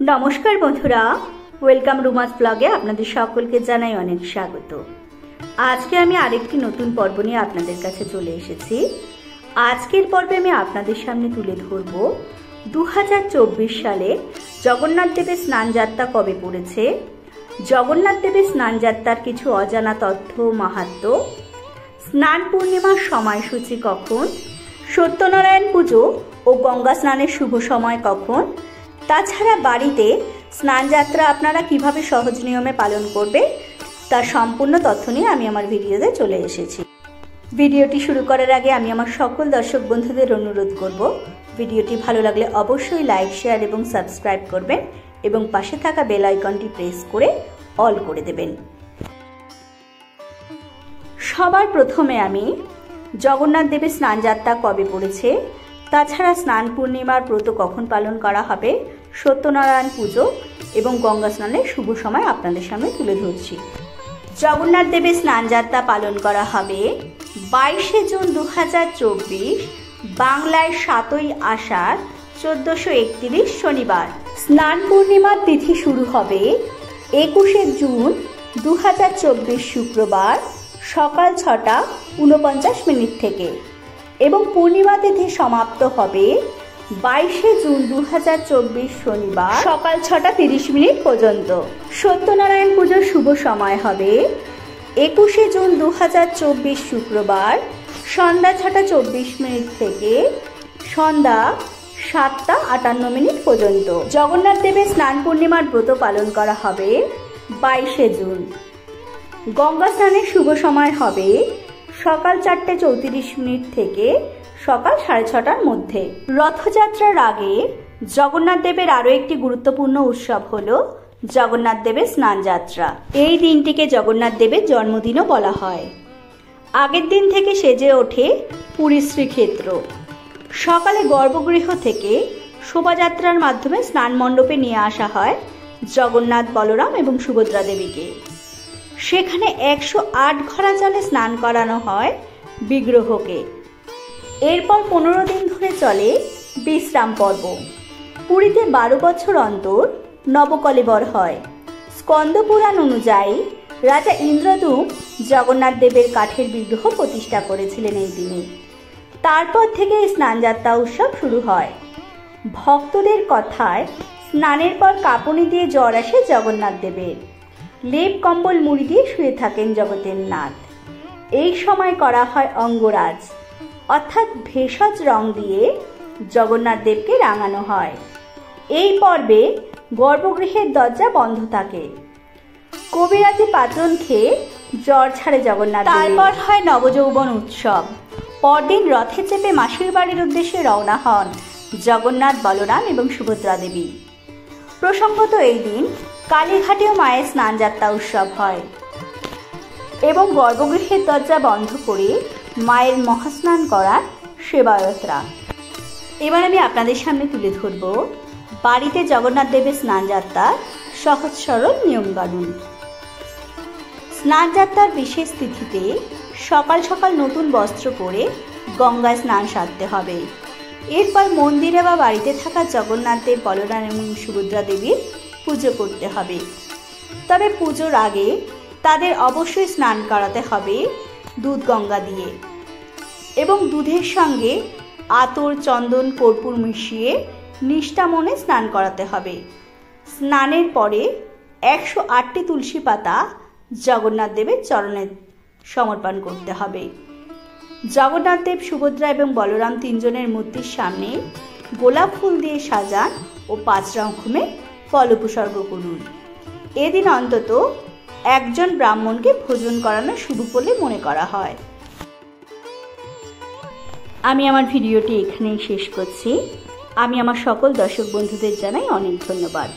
नमस्कार बंधुरा वेलकाम रुमास ब्लगे आपनादेर सकलके जानाई अनेक स्वागत। आज के आमी आरेकटी नतून पर्व निये आपनादेर काछे चले एसेछि। आजकेर पर्वे आमी आपनादेर सामने तुले धरबो 2024 साले जगन्नाथ देवेर स्नान यात्रा कबे पड़ेछे, जगन्नाथ देवेर स्नान यात्रार किछु अजाना तथ्य माहात्म्य, स्नान पूर्णिमार समयसूची कखन, सत्यनारायण पुजो ओ गंगा स्नानेर शुभ समय कखन, ताछाड़ा बाड़ीते स्नान यात्रा आपनारा किभाबे सहज नियमे पालन करबे तार सम्पूर्ण तथ्य निये आमी आमार भिडियोते चले एसेछि। भिडियोटी शुरू करार आगे आमी आमार सकल दर्शक बंधुदेर अनुरोध करब भिडियोटी भालो लागले अवश्यई लाइक शेयर एबं सबस्क्राइब करबेन एबं पाशे थाका बेल आइकनटी प्रेस करे अल करे देबेन। सबार प्रथमे आमी जगन्नाथ देवेर स्नान यात्रा कबे पड़ेछे, ताछाड़ा स्नान पूर्णिमार व्रत कखन पालन करा हबे, सत्यनारायण पुजो एवं गंगा स्नानेर शुभ समय आपनादेर सामने तुले धरछि। जगन्नाथ देवेर स्नान यात्रा पालन करा हबे 22 जून 2024 बांगलाय 7 आषाढ़ 1431 शनिवार। स्नान पूर्णिमार तिथि शुरू हबे 21 जून 2024 शुक्रवार सकाल 6टा 49 मिनिट थेके एवं पूर्णिमा तिथि समाप्त हबे 22 जून 2024 शनिवार सकाल 6टा 30 मिनिट पर्यन्त। सत्यनारायण पुजोर शुभ समय हबे 21 जून 2024 शुक्रवार सन्ध्या 6टा 24 मिनिट थेके सन्ध्या 7टा 58 मिनिट पर्यन्त। जगन्नाथ देवेर स्नान पूर्णिमार व्रत पालन करा हबे 22 जून। गंगा स्नानेर शुभ समय हबे सकाल 4टे 34 मिनिट थेके सकाल 6:30टार मध्य। रथयात्रार आगे जगन्नाथ देवेर आरो एकटी गुरुत्वपूर्ण उत्सव हलो जगन्नाथ देवेर स्नान यात्रा। এই দিনটিকে जगन्नाथ देवेर जन्मदिनও বলা হয়। আগের দিন থেকে সেজে ওঠে পুরী শ্রীক্ষেত্র। সকালে গর্ভগৃহ থেকে শোভাযাত্রার মাধ্যমে স্নান মণ্ডপে নিয়ে আসা হয় জগন্নাথ, বলরাম এবং সুভদ্রা দেবীকে। সেখানে 108 ঘড়া জলে স্নান করানো হয় বিগ্রহকে। এরপর 15 দিন ধরে চলে বিশ্রাম পর্ব। পুরীতে 12 বছর অন্তর নবকলেবর হয়। স্কন্দ পুরাণ অনুযায়ী রাজা ইন্দ্রদূম জগন্নাথ দেবের কাঠের বিগ্রহ প্রতিষ্ঠা করেছিলেন এই দিনে। তারপর থেকে স্নান যাত্রা উৎসব শুরু হয়। ভক্তদের কথায় স্নানের পর কাঁপুনি দিয়ে জ্বর আসে জগন্নাথ দেবের। লেপ কম্বল মুড়ি দিয়ে শুয়ে থাকেন জগতের নাথ। এই সময় করা হয় অঙ্গরাজ অর্থাৎ ভেষজ রং দিয়ে জগন্নাথ দেবকে রাঙানো হয়। এই পর্বে গর্ভগৃহের দরজা বন্ধ থাকে। কবিরাজি পাত্রন খেয়ে জ্বর ছাড়ে জগন্নাথ। তারপর হয় নবযৌবন উৎসব। পরদিন রথে চেপে মাসির বাড়ির উদ্দেশ্যে রওনা হন জগন্নাথ, বলরাম এবং সুভদ্রা দেবী। প্রসঙ্গত এই দিন কালীঘাটেও মায়ের স্নান যাত্রা উৎসব হয় এবং গর্ভগৃহের দরজা বন্ধ করে মায়ের মহাস্নান করার সেবাযাত্রা। এবার আমি আপনাদের সামনে তুলে ধরব বাড়িতে জগন্নাথ দেবের স্নান যাত্রার সহজ সরল নিয়মকানুন। স্নান যাত্রার বিশেষ তিথিতে সকাল সকাল নতুন বস্ত্র পরে গঙ্গায় স্নান সারতে হবে। এরপর মন্দিরে বা বাড়িতে থাকা জগন্নাথ দেব, বলরাম এবং সুভদ্রা দেবীর পুজো করতে হবে। তবে পুজোর আগে তাদের অবশ্যই স্নান করাতে হবে দুধ গঙ্গা দিয়ে এবং দুধের সঙ্গে আতর, চন্দন, কর্পূর মিশিয়ে নিষ্ঠা মনে স্নান করাতে হবে। স্নানের পরে 108টি তুলসী পাতা জগন্নাথ দেবের চরণে সমর্পণ করতে হবে। জগন্নাথ দেব, সুভদ্রা এবং বলরাম তিনজনের মূর্তির সামনে গোলাপ ফুল দিয়ে সাজান ও 5 রকমে ফল উপসর্গ করুন। এদিন অন্তত একজন ব্রাহ্মণকে ভোজন করানো শুভ বলে মনে করা হয়। আমি আমার ভিডিওটি এখানেই শেষ করছি। আমি আমার সকল দর্শক বন্ধুদের জানাই অনেক ধন্যবাদ।